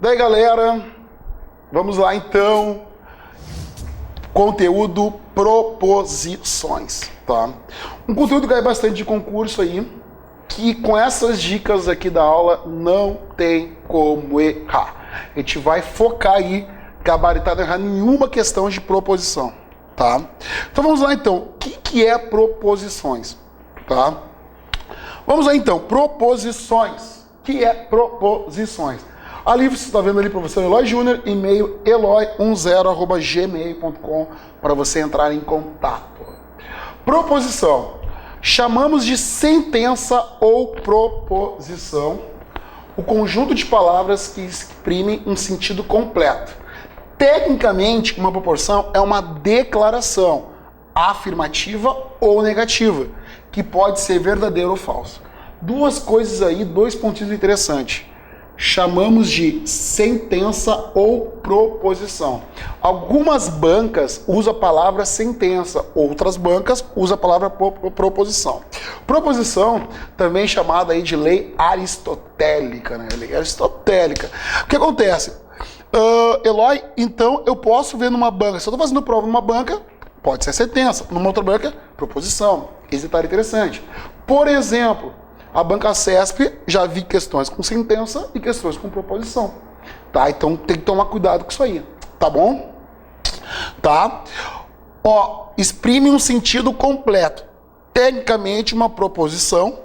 Daí, galera, vamos lá então. Conteúdo proposições, tá? Um conteúdo que cai bastante de concurso aí, que com essas dicas aqui da aula não tem como errar. A gente vai focar aí, gabaritar, não errar nenhuma questão de proposição, tá? Então vamos lá então, o que é proposições, tá? Vamos lá então, proposições. O que é proposições? Ali você está vendo ali, professor Eloy Júnior, e-mail eloy10@gmail.com para você entrar em contato. Proposição. Chamamos de sentença ou proposição o conjunto de palavras que exprimem um sentido completo. Tecnicamente, uma proposição é uma declaração afirmativa ou negativa, que pode ser verdadeira ou falsa. Duas coisas aí, dois pontinhos interessantes. Chamamos de sentença ou proposição. Algumas bancas usam a palavra sentença, outras bancas usam a palavra proposição. Proposição também chamada aí de lei aristotélica, né? Lei aristotélica. O que acontece? Eloy, então eu posso ver numa banca, se eu estou fazendo prova numa banca, pode ser sentença, numa outra banca, proposição. Esse detalhe é interessante. Por exemplo, a banca CESP, já vi questões com sentença e questões com proposição, tá? Então tem que tomar cuidado com isso aí, tá bom? Tá? Ó, exprime um sentido completo. Tecnicamente, uma proposição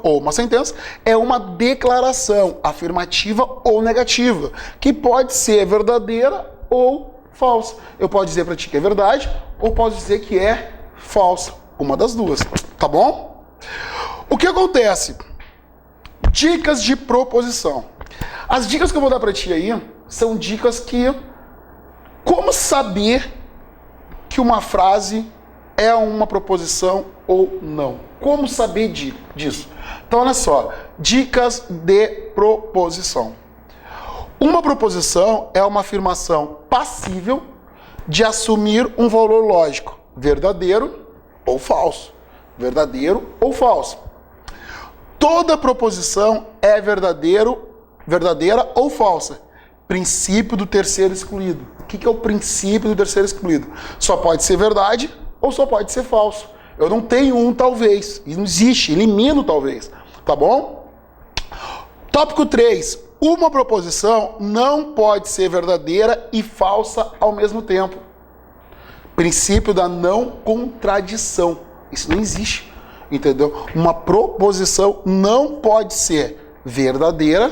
ou uma sentença é uma declaração afirmativa ou negativa, que pode ser verdadeira ou falsa. Eu posso dizer para ti que é verdade ou posso dizer que é falsa, uma das duas, tá bom? O que acontece? Dicas de proposição. As dicas que eu vou dar para ti aí são dicas que... Como saber que uma frase é uma proposição ou não? Como saber disso? Então, olha só. Dicas de proposição. Uma proposição é uma afirmação passível de assumir um valor lógico, verdadeiro ou falso. Verdadeiro ou falso. Toda proposição é verdadeira ou falsa. Princípio do terceiro excluído. O que é o princípio do terceiro excluído? Só pode ser verdade ou só pode ser falso. Eu não tenho um talvez. Não existe. Elimino talvez. Tá bom? Tópico 3. Uma proposição não pode ser verdadeira e falsa ao mesmo tempo. Princípio da não contradição. Isso não existe. Entendeu? Uma proposição não pode ser verdadeira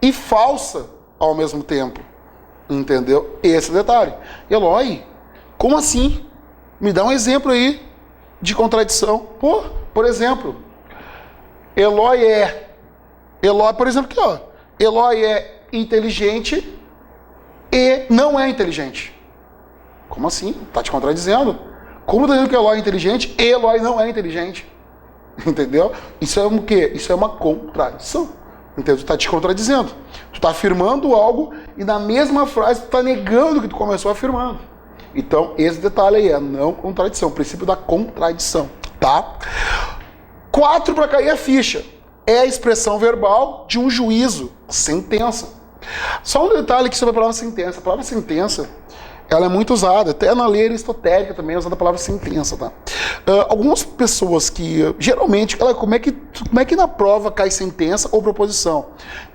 e falsa ao mesmo tempo. Entendeu? Esse é o detalhe. Eloy, como assim? Me dá um exemplo aí de contradição. Por exemplo, Eloy, por exemplo, aqui, ó. Eloy é inteligente e não é inteligente. Como assim? Tá te contradizendo. Como tá dizendo que Eloy é inteligente e Eloy não é inteligente? Entendeu? Isso é o quê? Isso é uma contradição. Entendeu? Tu tá te contradizendo. Tu tá afirmando algo e na mesma frase tu tá negando o que tu começou afirmando. Então, esse detalhe aí é a não contradição, o princípio da contradição, tá? 4 para cair a ficha. É a expressão verbal de um juízo, sentença. Só um detalhe aqui sobre a palavra sentença. A palavra sentença, ela é muito usada, até na lei aristotélica também é usada a palavra sentença, tá? Algumas pessoas que, geralmente, como é que na prova cai sentença ou proposição?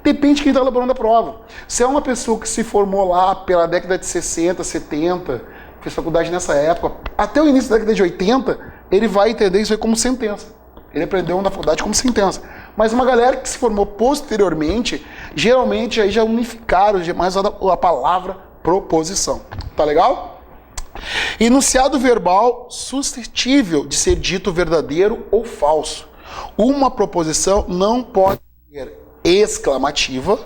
Depende de quem está elaborando a prova. Se é uma pessoa que se formou lá pela década de 60, 70, fez faculdade nessa época, até o início da década de 80, ele vai entender isso aí como sentença. Ele aprendeu na faculdade como sentença. Mas uma galera que se formou posteriormente, geralmente aí já unificaram, mais a palavra proposição. Tá legal? Enunciado verbal suscetível de ser dito verdadeiro ou falso. Uma proposição não pode ser exclamativa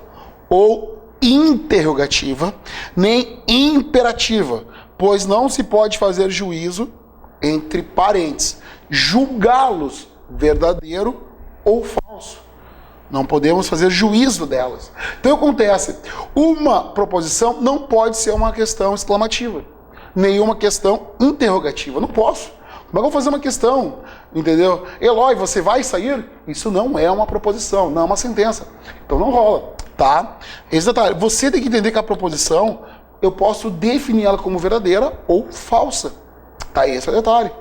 ou interrogativa, nem imperativa, pois não se pode fazer juízo, entre parênteses, julgá-los verdadeiro ou falso. Não podemos fazer juízo delas. Então acontece, uma proposição não pode ser uma questão exclamativa, nenhuma questão interrogativa. Não posso. Mas eu vou fazer uma questão, entendeu? Eloy, você vai sair? Isso não é uma proposição, não é uma sentença. Então não rola, tá? Esse detalhe, você tem que entender que a proposição, eu posso definir ela como verdadeira ou falsa. Tá? Esse é o detalhe,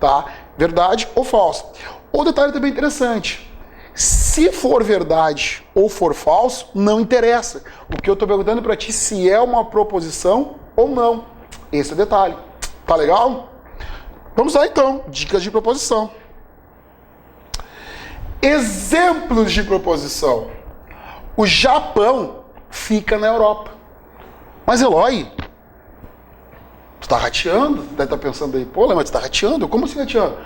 tá? Verdade ou falsa. O detalhe também interessante. Se for verdade ou for falso, não interessa. O que eu estou perguntando para ti se é uma proposição ou não. Esse é o detalhe. Tá legal? Vamos lá então. Dicas de proposição. Exemplos de proposição. O Japão fica na Europa. Mas Eloy, tu tá rateando? Deve estar pensando aí, pô, mas tu tá rateando? Como assim rateando?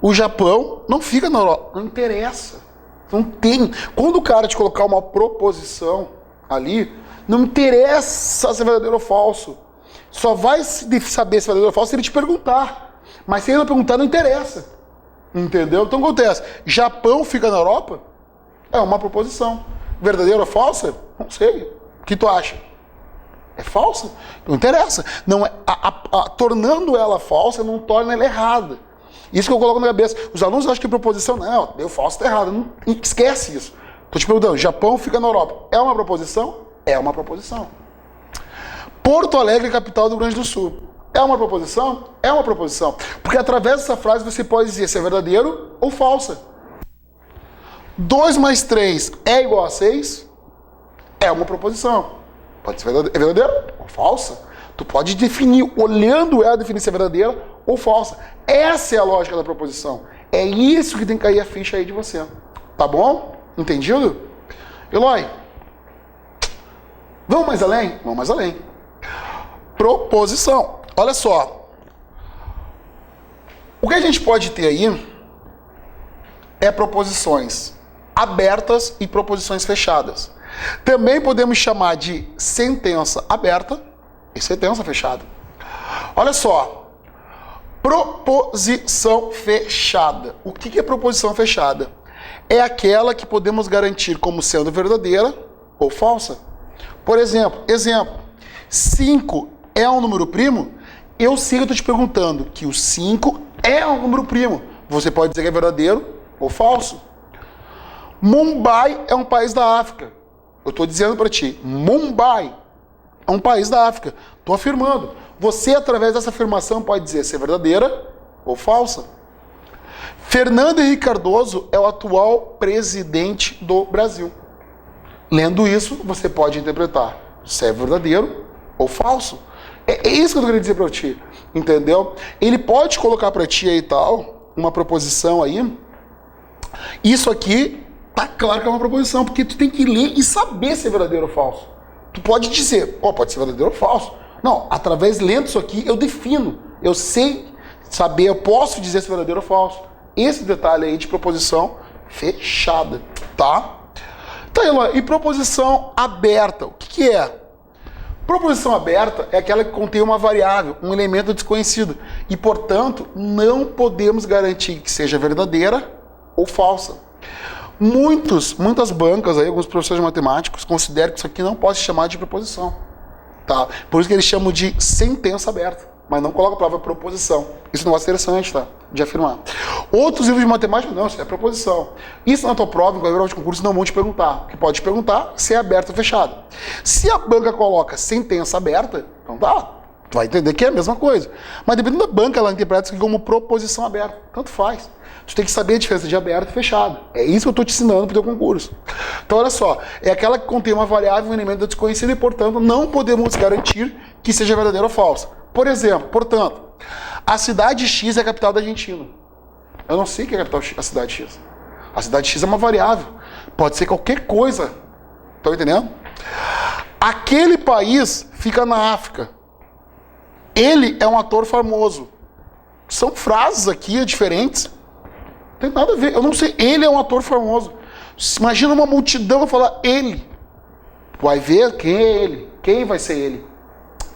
O Japão não fica na Europa. Não interessa. Não tem. Quando o cara te colocar uma proposição ali, não interessa se é verdadeiro ou falso. Só vai saber se é verdadeiro ou falso se ele te perguntar. Mas se ele não perguntar, não interessa. Entendeu? Então o que acontece? Japão fica na Europa? É uma proposição. Verdadeira ou falsa? Não sei. O que tu acha? É falsa? Não interessa. Não é, tornando ela falsa, não torna ela errada. Isso que eu coloco na cabeça. Os alunos acham que proposição, não, deu falso, tá errado. Não, esquece isso. Tô te perguntando, Japão fica na Europa. É uma proposição? É uma proposição. Porto Alegre, capital do Rio Grande do Sul. É uma proposição? É uma proposição. Porque através dessa frase você pode dizer se é verdadeiro ou falsa. 2 mais 3 é igual a 6? É uma proposição. Pode ser verdadeiro ou falsa. Tu pode definir, olhando ela, definir se é verdadeira ou falsa. Essa é a lógica da proposição. É isso que tem que cair a ficha aí de você. Tá bom? Entendido? Eloy, vamos mais além? Vamos mais além. Proposição. Olha só. O que a gente pode ter aí é proposições abertas e proposições fechadas. Também podemos chamar de sentença aberta e sentença fechada. Olha só. Proposição fechada. O que é proposição fechada? É aquela que podemos garantir como sendo verdadeira ou falsa. Por exemplo, 5 é um número primo? Eu sei que eu estou te perguntando que o 5 é um número primo. Você pode dizer que é verdadeiro ou falso. Mumbai é um país da África. Eu estou dizendo para ti, Mumbai é um país da África. Estou afirmando. Você, através dessa afirmação, pode dizer se é verdadeira ou falsa. Fernando Henrique Cardoso é o atual presidente do Brasil. Lendo isso, você pode interpretar se é verdadeiro ou falso. É isso que eu queria dizer para ti, entendeu? Ele pode colocar para ti aí tal, uma proposição aí. Isso aqui, tá claro que é uma proposição, porque tu tem que ler e saber se é verdadeiro ou falso. Tu pode dizer, pode ser verdadeiro ou falso. Não, através lendo isso aqui, eu defino. Eu sei saber, eu posso dizer se é verdadeiro ou falso. Esse detalhe aí de proposição fechada, tá? Tá, Eloy, e proposição aberta, o que é? Proposição aberta é aquela que contém uma variável, um elemento desconhecido. E, portanto, não podemos garantir que seja verdadeira ou falsa. Muitas bancas, aí, alguns professores matemáticos, consideram que isso aqui não pode se chamar de proposição. Tá? Por isso que eles chamam de sentença aberta, mas não colocam a palavra proposição. Isso é um negócio interessante, tá? De afirmar. Outros livros de matemática, não, isso é proposição. Isso na tua prova, em qualquer prova de concurso, não vão te perguntar. O que pode te perguntar se é aberta ou fechada. Se a banca coloca sentença aberta, então tá, tu vai entender que é a mesma coisa. Mas dependendo da banca, ela interpreta isso aqui como proposição aberta. Tanto faz. Tu tem que saber a diferença de aberto e fechado. É isso que eu estou te ensinando para o teu concurso. Então, olha só. É aquela que contém uma variável, um elemento desconhecido e, portanto, não podemos garantir que seja verdadeira ou falsa. Por exemplo, portanto, a cidade X é a capital da Argentina. Eu não sei o que é a cidade X. A cidade X é uma variável. Pode ser qualquer coisa. Estão entendendo? Aquele país fica na África. Ele é um ator famoso. São frases aqui diferentes. Não tem nada a ver. Eu não sei. Ele é um ator famoso. Imagina uma multidão falar ele. Vai ver quem é ele. Quem vai ser ele.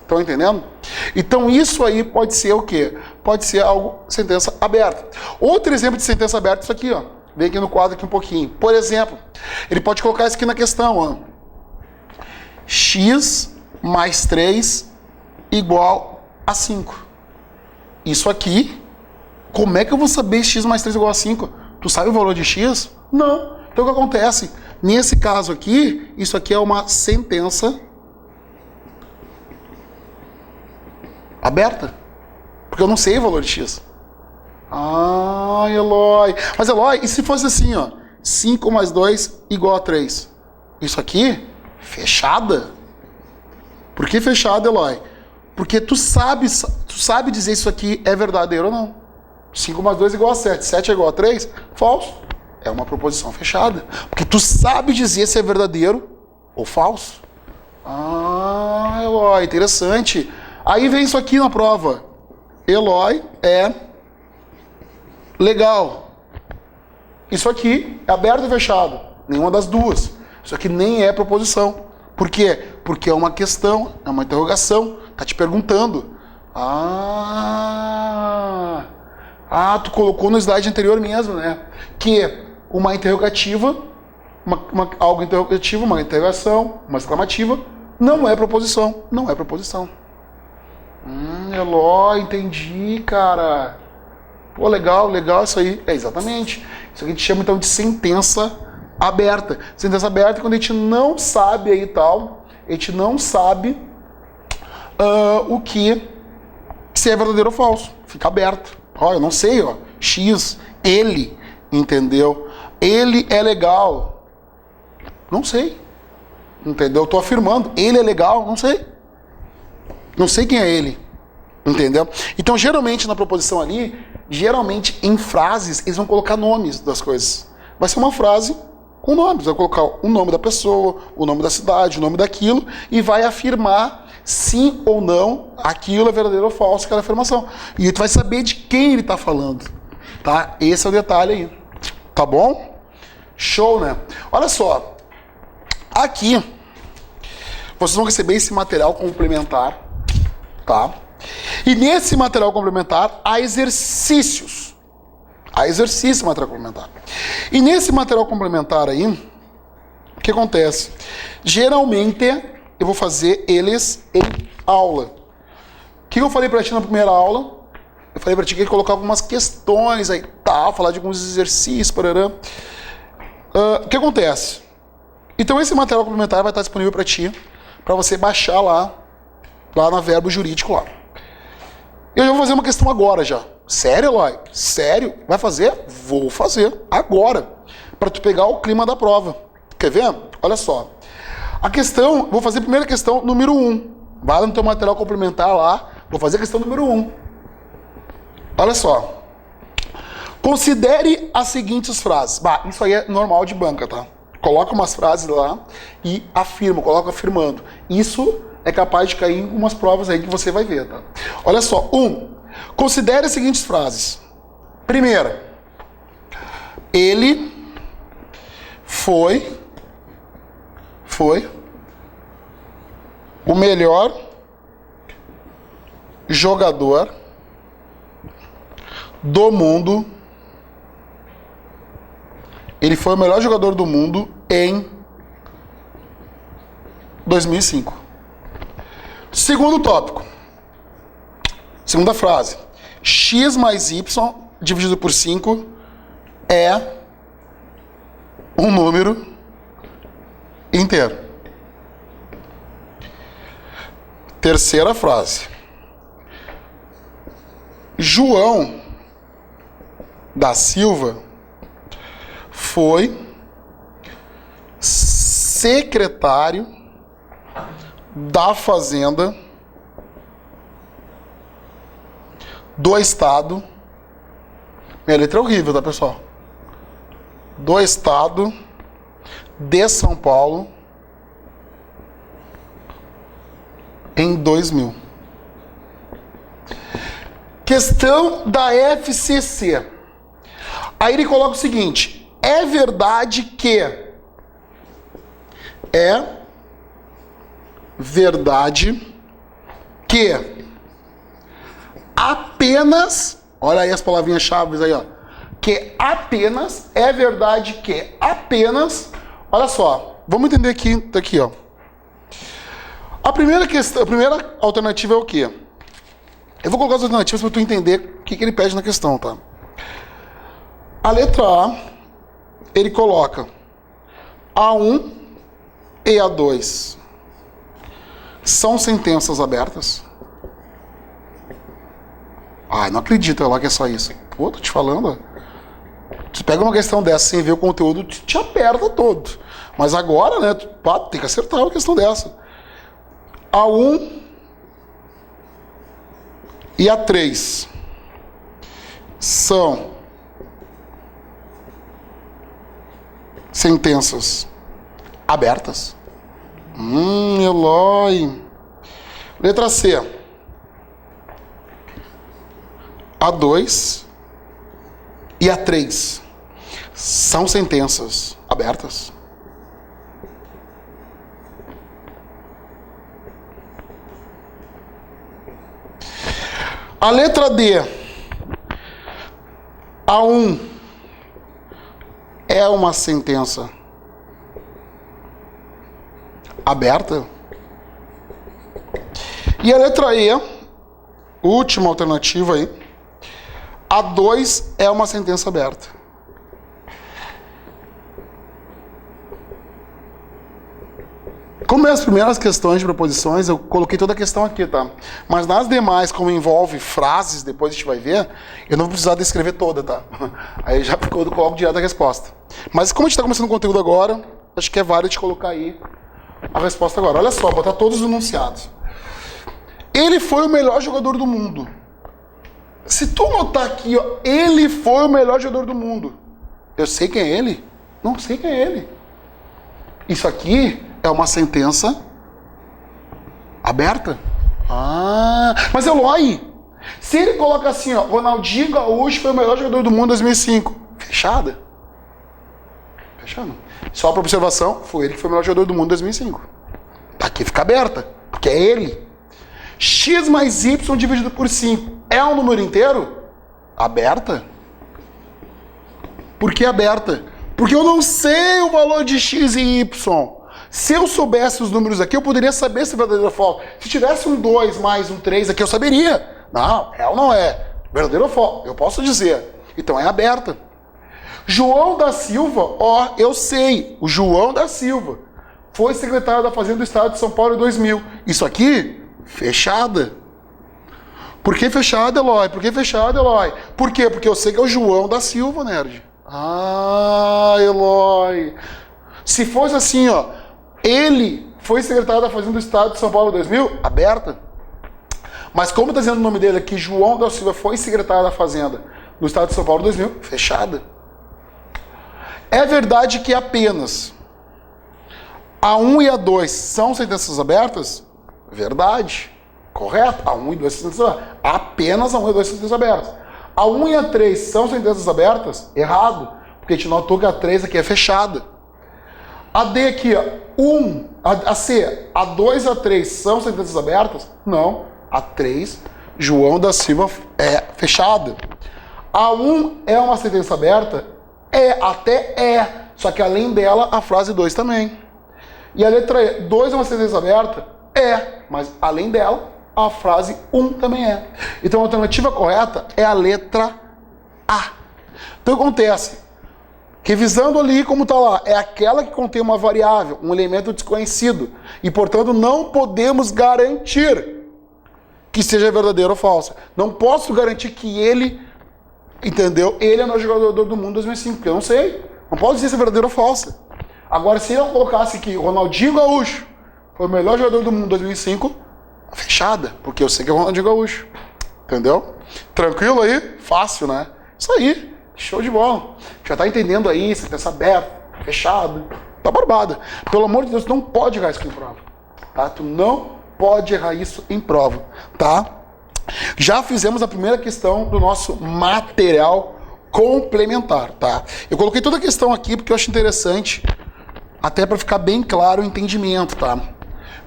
Estão entendendo? Então isso aí pode ser o quê? Pode ser algo, sentença aberta. Outro exemplo de sentença aberta é isso aqui, ó. Vem aqui no quadro aqui um pouquinho. Por exemplo, ele pode colocar isso aqui na questão, ó. X mais 3 igual a 5. Isso aqui Como é que eu vou saber x mais 3 igual a 5? Tu sabe o valor de x? Não. Então o que acontece? Nesse caso aqui, isso aqui é uma sentença aberta. Porque eu não sei o valor de x. Ah, Eloy. Mas Eloy, e se fosse assim, ó? 5 mais 2 igual a 3. Isso aqui, fechada? Por que fechada, Eloy? Porque tu sabe dizer isso aqui é verdadeiro ou não. 5 mais 2 igual a 7. 7 é igual a 3? Falso. É uma proposição fechada. Porque tu sabe dizer se é verdadeiro ou falso. Ah, Eloy, interessante. Aí vem isso aqui na prova. Eloy é legal. Isso aqui é aberto ou fechado? Nenhuma das duas. Isso aqui nem é proposição. Por quê? Porque é uma questão, é uma interrogação. Tá te perguntando. Tu colocou no slide anterior mesmo, né? Que uma interrogativa, algo interrogativo, uma interrogação, uma exclamativa, não é proposição. Não é proposição. Eloy, entendi, cara. Pô, legal isso aí. É exatamente. Isso aqui a gente chama então de sentença aberta. Sentença aberta é quando a gente não sabe aí tal, a gente não sabe o que, se é verdadeiro ou falso. Fica aberto. Ó, eu não sei, ó. X, ele, entendeu? Ele é legal. Não sei. Entendeu? Eu tô afirmando. Ele é legal, não sei. Não sei quem é ele. Entendeu? Então, geralmente, na proposição ali, geralmente, em frases, eles vão colocar nomes das coisas. Vai ser uma frase com nomes. Vai colocar o nome da pessoa, o nome da cidade, o nome daquilo, e vai afirmar sim ou não aquilo é verdadeiro ou falso, aquela afirmação. E tu vai saber de quem ele está falando. Tá? Esse é o detalhe aí. Tá bom? Show, né? Olha só. Aqui, vocês vão receber esse material complementar. Tá? E nesse material complementar há exercícios. Há exercício material complementar. E nesse material complementar aí, o que acontece? Geralmente, eu vou fazer eles em aula. O que eu falei pra ti na primeira aula? Eu falei pra ti que ia colocar algumas questões aí, tá? Falar de alguns exercícios, parará. O que acontece? Então esse material complementar vai estar disponível pra ti, pra você baixar lá na Verbo Jurídico lá. Eu já vou fazer uma questão agora já. Sério, Eloy? Sério? Vai fazer? Vou fazer agora, para tu pegar o clima da prova. Quer ver? Olha só. A questão, vou fazer a primeira questão número 1. Vai lá no teu material complementar lá, vou fazer a questão número 1. Olha só. Considere as seguintes frases. Isso aí é normal de banca, tá? Coloca umas frases lá e afirma, coloca afirmando. Isso é capaz de cair em umas provas aí que você vai ver, tá? Olha só. 1. Considere as seguintes frases. Primeira. Ele foi o melhor jogador do mundo. Ele foi o melhor jogador do mundo em 2005. Segundo tópico. Segunda frase. X mais Y dividido por 5 é um número inteiro. Terceira frase. João da Silva foi secretário da Fazenda do Estado. Minha letra é horrível, tá, pessoal? Do Estado de São Paulo em 2000. Questão da FCC. Aí ele coloca o seguinte: é verdade que apenas, olha aí as palavrinhas-chave aí, ó. Que apenas, é verdade que apenas, olha só, vamos entender aqui, ó. A primeira alternativa é o quê? Eu vou colocar as alternativas para tu entender que ele pede na questão, tá? A letra A, ele coloca A1 e A2 são sentenças abertas? Ai, não acredito lá que é só isso. Pô, tô te falando. Tu pega uma questão dessa sem ver o conteúdo, te aperta todo. Mas agora, né, pá, tem que acertar uma questão dessa. A1 e A3 são sentenças abertas? Eloy. Letra C. A2 e A3 são sentenças abertas? A letra D. A1 é uma sentença aberta? E a letra E, última alternativa aí, A2 é uma sentença aberta. Como é as primeiras questões de proposições, eu coloquei toda a questão aqui, tá? Mas nas demais, como envolve frases, depois a gente vai ver, eu não vou precisar descrever toda, tá? Aí já ficou do coloco direto a resposta. Mas como a gente está começando o conteúdo agora, acho que é válido de colocar aí a resposta agora. Olha só, botar todos os enunciados. Ele foi o melhor jogador do mundo. Se tu notar aqui, ó, ele foi o melhor jogador do mundo. Eu sei quem é ele? Não sei quem é ele. Isso aqui é uma sentença aberta. Mas Eloy, se ele coloca assim, ó, Ronaldinho Gaúcho foi o melhor jogador do mundo em 2005. Fechada? Fechada. Só para observação, foi ele que foi o melhor jogador do mundo em 2005. Aqui fica aberta, porque é ele. X mais Y dividido por 5 é um número inteiro? Aberta? Por que aberta? Porque eu não sei o valor de X e Y. Se eu soubesse os números aqui, eu poderia saber se é verdadeiro ou falso. Se tivesse um 2 mais um 3 aqui, eu saberia. Não, é ou não é? Verdadeiro ou falso? Eu posso dizer. Então é aberta. João da Silva, ó, eu sei. O João da Silva foi secretário da Fazenda do Estado de São Paulo em 2000. Isso aqui, fechada. Por que fechada, Eloy? Por que fechada, Eloy? Por quê? Porque eu sei que é o João da Silva, nerd. Eloy. Se fosse assim, ó, ele foi secretário da Fazenda do Estado de São Paulo em 2000, aberta. Mas como está dizendo o nome dele aqui, João da Silva foi secretário da Fazenda do Estado de São Paulo em 2000, fechada. É verdade que apenas A1 e A2 são sentenças abertas? Verdade. Correto. A1 e A2 são sentenças abertas. Apenas A1 e A2 são sentenças abertas. A1 e A3 são sentenças abertas? Errado. Porque a gente notou que a 3 aqui é fechada. A D aqui, a C, A2 e A3 são sentenças abertas? Não. A 3, João da Silva, é fechada. A1 é uma sentença aberta? Só que além dela, a frase 2 também. E a letra E, 2 é uma sentença aberta? Mas além dela, a frase 1 também é. Então a alternativa correta é a letra A. Então acontece, revisando ali como está lá, é aquela que contém uma variável, um elemento desconhecido. E, portanto, não podemos garantir que seja verdadeiro ou falsa. Não posso garantir que ele, entendeu? Ele é o melhor jogador do mundo em 2005, porque eu não sei. Não posso dizer se é verdadeiro ou falsa. Agora, se eu colocasse que Ronaldinho Gaúcho foi o melhor jogador do mundo em 2005, fechada, porque eu sei que é o Ronaldinho Gaúcho. Entendeu? Tranquilo aí? Fácil, né? Isso aí. Show de bola. Já tá entendendo aí, sentença aberta, fechado. Tá barbada. Pelo amor de Deus, tu não pode errar isso em prova. Tá? Tu não pode errar isso em prova. Tá? Já fizemos a primeira questão do nosso material complementar. Tá? Eu coloquei toda a questão aqui porque eu acho interessante, até para ficar bem claro o entendimento. Tá?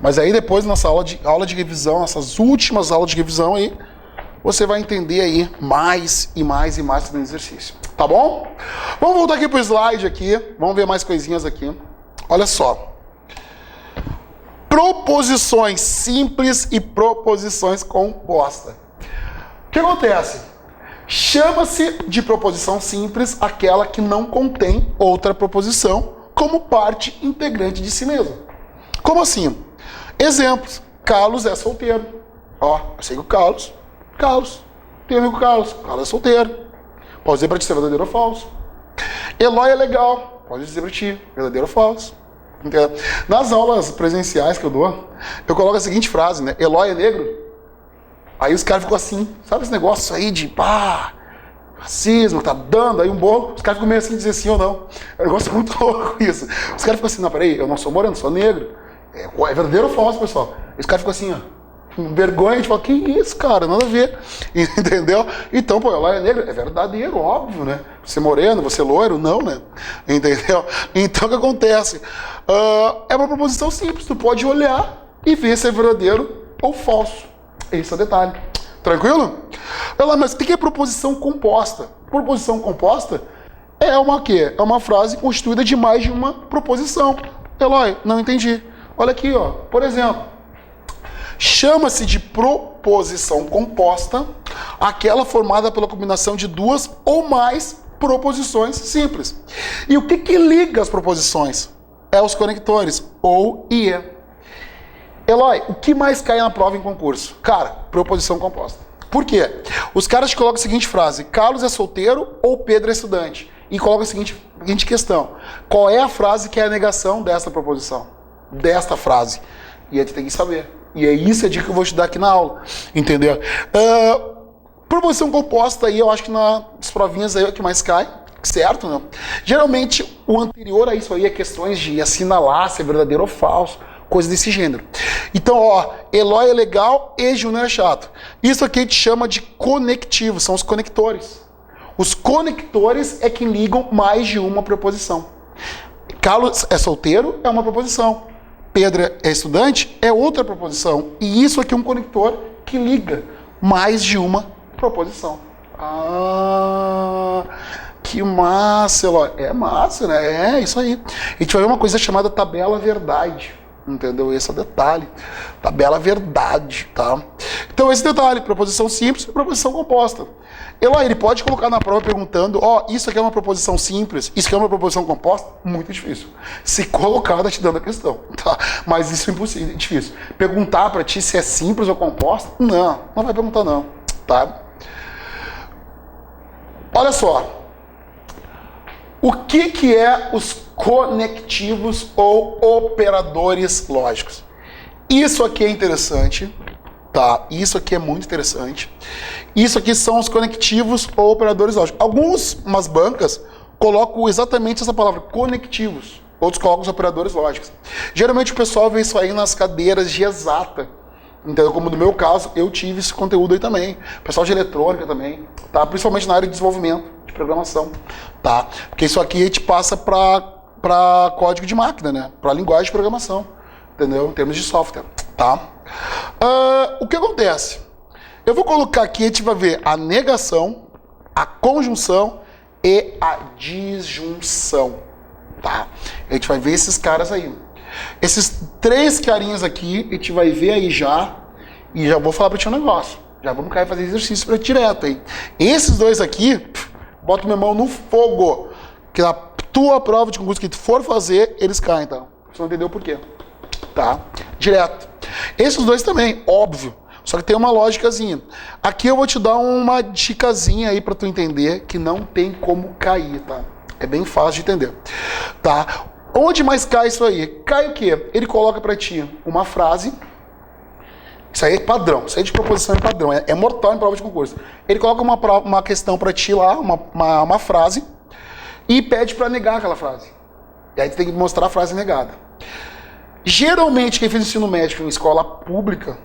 Mas aí depois, nossa aula de revisão, nossas últimas aulas de revisão aí, você vai entender aí mais e mais e mais sobre o exercício. Tá bom? Vamos voltar aqui pro slide aqui. Vamos ver mais coisinhas aqui. Olha só. Proposições simples e proposições compostas. O que acontece? Chama-se de proposição simples aquela que não contém outra proposição como parte integrante de si mesma. Como assim? Exemplos. Carlos é solteiro. Ó, eu sei que o Carlos. Tem amigo Carlos é solteiro. Pode dizer pra ti se é verdadeiro ou falso. Eloy é legal. Pode dizer pra ti, verdadeiro ou falso. Entendeu? Nas aulas presenciais que eu dou, eu coloco a seguinte frase, né? Eloy é negro? Aí os caras ficam assim, sabe esse negócio aí de racismo que tá dando aí um bolo? Os caras ficam meio assim, dizer sim ou não. É um negócio muito louco isso. Os caras ficam assim, não, peraí, eu não sou moreno, sou negro. É verdadeiro ou falso, pessoal? Os caras ficam assim, ó. Com vergonha, a gente fala, que isso, cara, nada a ver. Entendeu? Então, pô, ela é negra, é verdadeiro, óbvio, né? Você moreno, você loiro, não, né? Entendeu? Então, o que acontece? É uma proposição simples, tu pode olhar e ver se é verdadeiro ou falso. Esse é o detalhe. Tranquilo? Mas o que é proposição composta? Proposição composta é uma quê? É uma frase constituída de mais de uma proposição. Eloy, não entendi. Olha aqui, ó. Por exemplo, chama-se de proposição composta aquela formada pela combinação de duas ou mais proposições simples. E o que liga as proposições? É os conectores, ou IE. Eloy, o que mais cai na prova em concurso? Cara, proposição composta. Por quê? Os caras te colocam a seguinte frase: Carlos é solteiro ou Pedro é estudante? E colocam a seguinte questão: qual é a frase que é a negação desta proposição? Desta frase. E aí tu tem que saber. E é isso a dica que eu vou te dar aqui na aula. Entendeu? Proposição composta aí, eu acho que nas provinhas aí é o que mais cai. Certo? Não? Geralmente, o anterior a isso aí é questões de assinalar se é verdadeiro ou falso. Coisa desse gênero. Então, ó, Eloy é legal e Júnior é chato. Isso aqui a gente chama de conectivo, são os conectores. Os conectores é que ligam mais de uma proposição. Carlos é solteiro, é uma proposição. Pedro é estudante, é outra proposição. E isso aqui é um conector que liga mais de uma proposição. Que massa, Eloy. É massa, né? É isso aí. A gente vai ver uma coisa chamada tabela verdade. Entendeu? Esse é o detalhe. Tabela verdade, tá? Então, esse detalhe, proposição simples e proposição composta. Ele pode colocar na prova perguntando, isso aqui é uma proposição simples, isso aqui é uma proposição composta? Muito difícil. Se colocar, tá te dando a questão, tá? Mas isso é impossível, é difícil. Perguntar pra ti se é simples ou composta? Não vai perguntar não, tá? Olha só. O que é os conectivos ou operadores lógicos? Isso aqui é interessante, tá? Isso aqui é muito interessante. Isso aqui são os conectivos ou operadores lógicos. Algumas bancas colocam exatamente essa palavra, conectivos. Outros colocam os operadores lógicos. Geralmente o pessoal vê isso aí nas cadeiras de exata. Então, como no meu caso, eu tive esse conteúdo aí também. Pessoal de eletrônica também, tá? Principalmente na área de desenvolvimento, de programação, tá? Porque isso aqui a gente passa para código de máquina, né? Para linguagem de programação, entendeu? Em termos de software, tá? O que acontece? Eu vou colocar aqui, a gente vai ver a negação, a conjunção e a disjunção, tá? A gente vai ver esses caras aí. Esses três carinhas aqui, a gente vai ver aí já, e já vou falar pra ti um negócio. Já vamos cair fazer exercício pra direto aí. Esses dois aqui, bota minha mão no fogo, que na tua prova de concurso que tu for fazer, eles caem, tá? Você não entendeu por quê, tá? Direto. Esses dois também, óbvio, só que tem uma lógicazinha. Aqui eu vou te dar uma dicasinha aí pra tu entender que não tem como cair, tá? É bem fácil de entender, tá? Onde mais cai isso aí? Cai o quê? Ele coloca pra ti uma frase. Isso aí é padrão. Isso aí de proposição é padrão. É mortal em prova de concurso. Ele coloca uma questão pra ti lá, uma frase, e pede pra negar aquela frase. E aí tu tem que mostrar a frase negada. Geralmente, quem fez ensino médio em escola pública,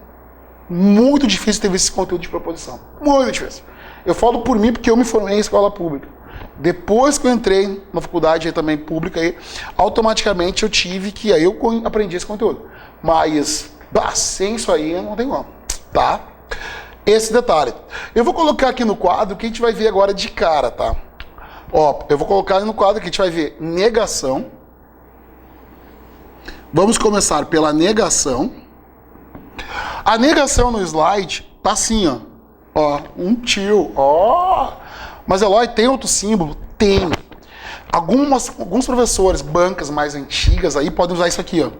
muito difícil ter esse conteúdo de proposição. Muito difícil. Eu falo por mim porque eu me formei em escola pública. Depois que eu entrei na faculdade aí também pública, aí, automaticamente eu tive que... Aí eu aprendi esse conteúdo. Mas, sem isso aí, não tem como. Tá? Esse detalhe. Eu vou colocar aqui no quadro que a gente vai ver agora de cara, tá? Ó, eu vou colocar no quadro que a gente vai ver negação. Vamos começar pela negação. A negação no slide tá assim, ó. Ó, um tio. Ó. Mas, Eloy, tem outro símbolo? Tem. Alguns professores, bancas mais antigas aí, podem usar isso aqui, ó.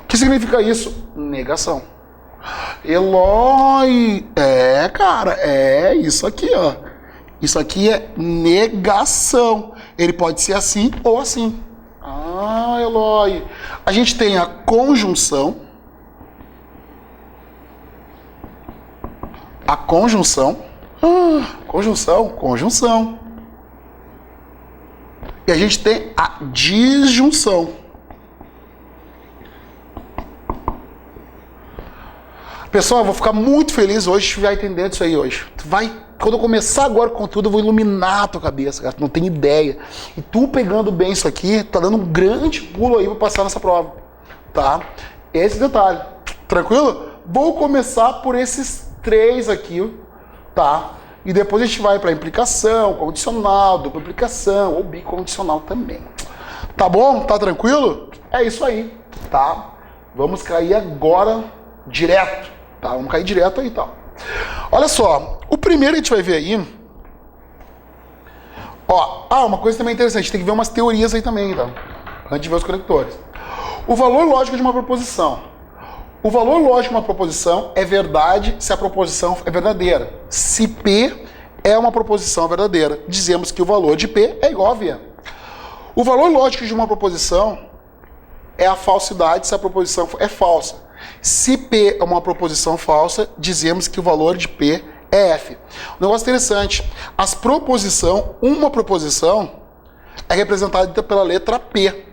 O que significa isso? Negação. Eloy, cara, é isso aqui, ó. Isso aqui é negação. Ele pode ser assim ou assim. Ah, Eloy. A gente tem a conjunção. A conjunção. Conjunção. E a gente tem a disjunção. Pessoal, eu vou ficar muito feliz hoje se vai entender isso aí hoje. Quando eu começar agora com tudo, eu vou iluminar a tua cabeça, cara. Tu não tem ideia. E tu pegando bem isso aqui, tá dando um grande pulo aí pra passar nessa prova. Tá? Esse detalhe. Tranquilo? Vou começar por esses 3 aqui, tá? E depois a gente vai pra implicação, condicional, dupla implicação ou bicondicional também. Tá bom? Tá tranquilo? É isso aí, tá? Vamos cair agora direto. Tá, vamos cair direto aí e tal. Olha só, o primeiro que a gente vai ver aí. Ó, uma coisa também interessante, tem que ver umas teorias aí também, tá? Antes de ver os conectores. O valor lógico de uma proposição. O valor lógico de uma proposição é verdade se a proposição é verdadeira. Se P é uma proposição verdadeira, dizemos que o valor de P é igual a V. O valor lógico de uma proposição é a falsidade se a proposição é falsa. Se P é uma proposição falsa, dizemos que o valor de P é F. Um negócio interessante, uma proposição é representada pela letra P.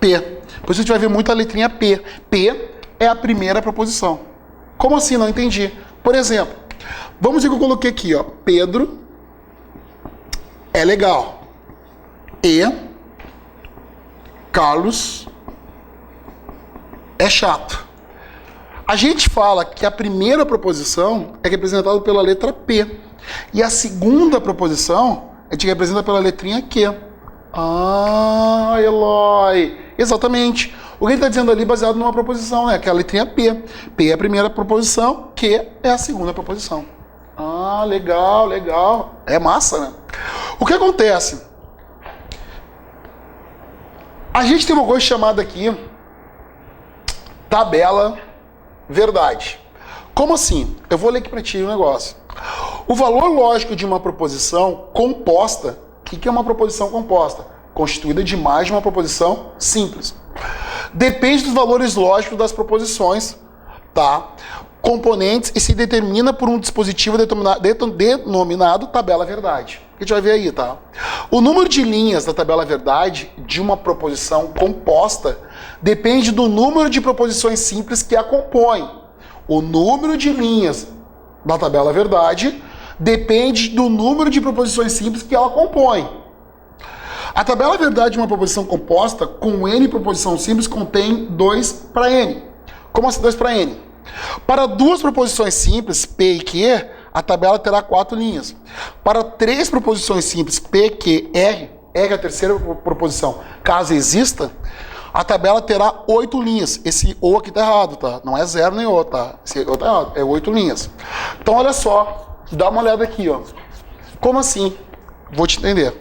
P. Por isso a gente vai ver muito a letrinha P. P é a primeira proposição. Como assim? Não entendi. Por exemplo, vamos dizer que eu coloquei aqui, ó, Pedro é legal. E Carlos é chato. A gente fala que a primeira proposição é representada pela letra P. E a segunda proposição a gente representa pela letrinha Q. Ah, Eloy. Exatamente. O que ele está dizendo ali baseado numa proposição, né? Que é a letrinha P. P é a primeira proposição, Q é a segunda proposição. Ah, legal, legal. É massa, né? O que acontece? A gente tem uma coisa chamada aqui tabela verdade. Como assim? Eu vou ler aqui para ti um negócio. O valor lógico de uma proposição composta, o que é uma proposição composta? Constituída de mais de uma proposição simples. Depende dos valores lógicos das proposições, tá? Componentes e se determina por um dispositivo denominado tabela verdade. A gente vai ver aí, tá? O número de linhas da tabela verdade de uma proposição composta depende do número de proposições simples que a compõem. O número de linhas da tabela verdade depende do número de proposições simples que ela compõe. A tabela verdade de uma proposição composta com n proposição simples contém 2 para n. Como assim 2 para n? Para 2 proposições simples, P e Q, a tabela terá 4 linhas. Para 3 proposições simples, P, Q, R, R é a terceira proposição, caso exista, a tabela terá 8 linhas. Esse O aqui está errado, tá? Não é 0 nem O, tá? Esse O está errado, é 8 linhas. Então, olha só, dá uma olhada aqui, ó. Como assim? Vou te entender.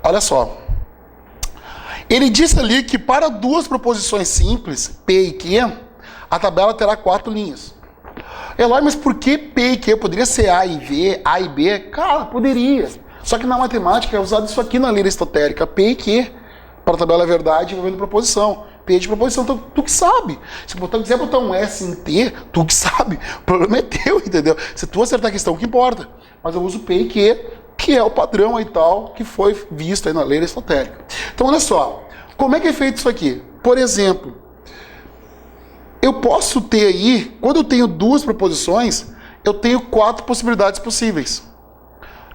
Olha só. Ele disse ali que para 2 proposições simples, P e Q, a tabela terá 4 linhas. Eloy, mas por que P e Q? Poderia ser A e V, A e B? Cara, poderia. Só que na matemática é usado isso aqui na lei aristotélica. P e Q, para a tabela verdade envolvendo proposição. P de proposição, então, tu que sabe. Se quiser botar um S em T, tu que sabe. O problema é teu, entendeu? Se tu acertar a questão, o que importa? Mas eu uso P e Q, que é o padrão aí tal, que foi visto aí na lei aristotélica. Então, olha só. Como é que é feito isso aqui? Por exemplo, eu posso ter aí, quando eu tenho 2 proposições, eu tenho 4 possibilidades possíveis.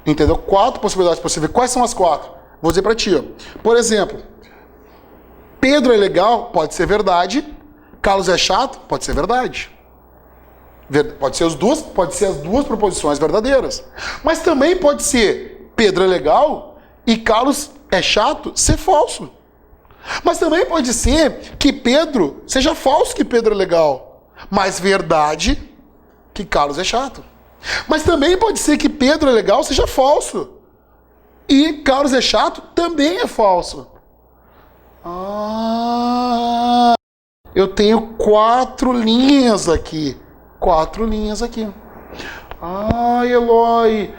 Entendeu? 4 possibilidades possíveis. Quais são as 4? Vou dizer para ti. Ó. Por exemplo, Pedro é legal, pode ser verdade. Carlos é chato, pode ser verdade. Pode ser as duas proposições verdadeiras. Mas também pode ser Pedro é legal e Carlos é chato ser falso. Mas também pode ser que Pedro seja falso, que Pedro é legal. Mas verdade que Carlos é chato. Mas também pode ser que Pedro é legal seja falso. E Carlos é chato também é falso. Eu tenho 4 linhas aqui. 4 linhas aqui. Eloy.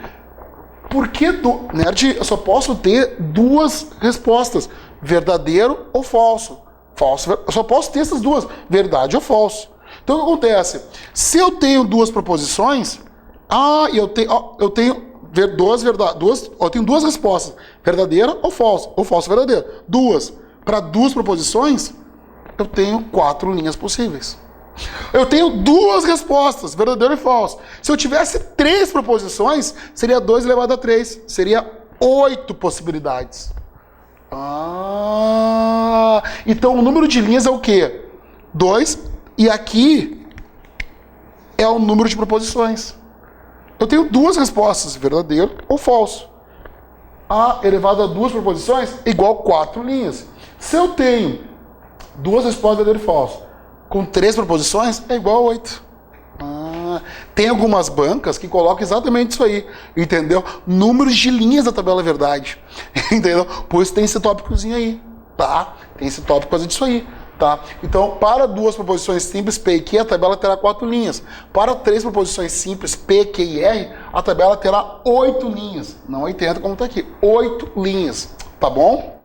Por que Nerd, eu só posso ter 2 respostas. Verdadeiro ou falso. Eu só posso ter essas 2. Verdade ou falso. Então o que acontece? Se eu tenho 2 proposições, eu tenho 2 respostas. Verdadeira ou falso. Ou falso ou verdadeiro. 2. Para 2 proposições, eu tenho 4 linhas possíveis. Eu tenho 2 respostas, verdadeiro e falso. Se eu tivesse 3 proposições, seria 2 elevado a 3. Seria 8 possibilidades. Então o número de linhas é o quê? 2. E aqui é o número de proposições. Eu tenho 2 respostas, verdadeiro ou falso. A elevado a 2 proposições é igual a 4 linhas. Se eu tenho 2 respostas, verdadeiro e falso, com 3 proposições, é igual a 8. Tem algumas bancas que colocam exatamente isso aí, entendeu? Números de linhas da tabela verdade, entendeu? Pois tem esse tópicozinho aí, tá? Tem esse tópico por causa disso aí, tá? Então, para 2 proposições simples, P e Q, a tabela terá 4 linhas. Para 3 proposições simples, P, Q e R, a tabela terá 8 linhas. Não 80 como está aqui, 8 linhas, tá bom?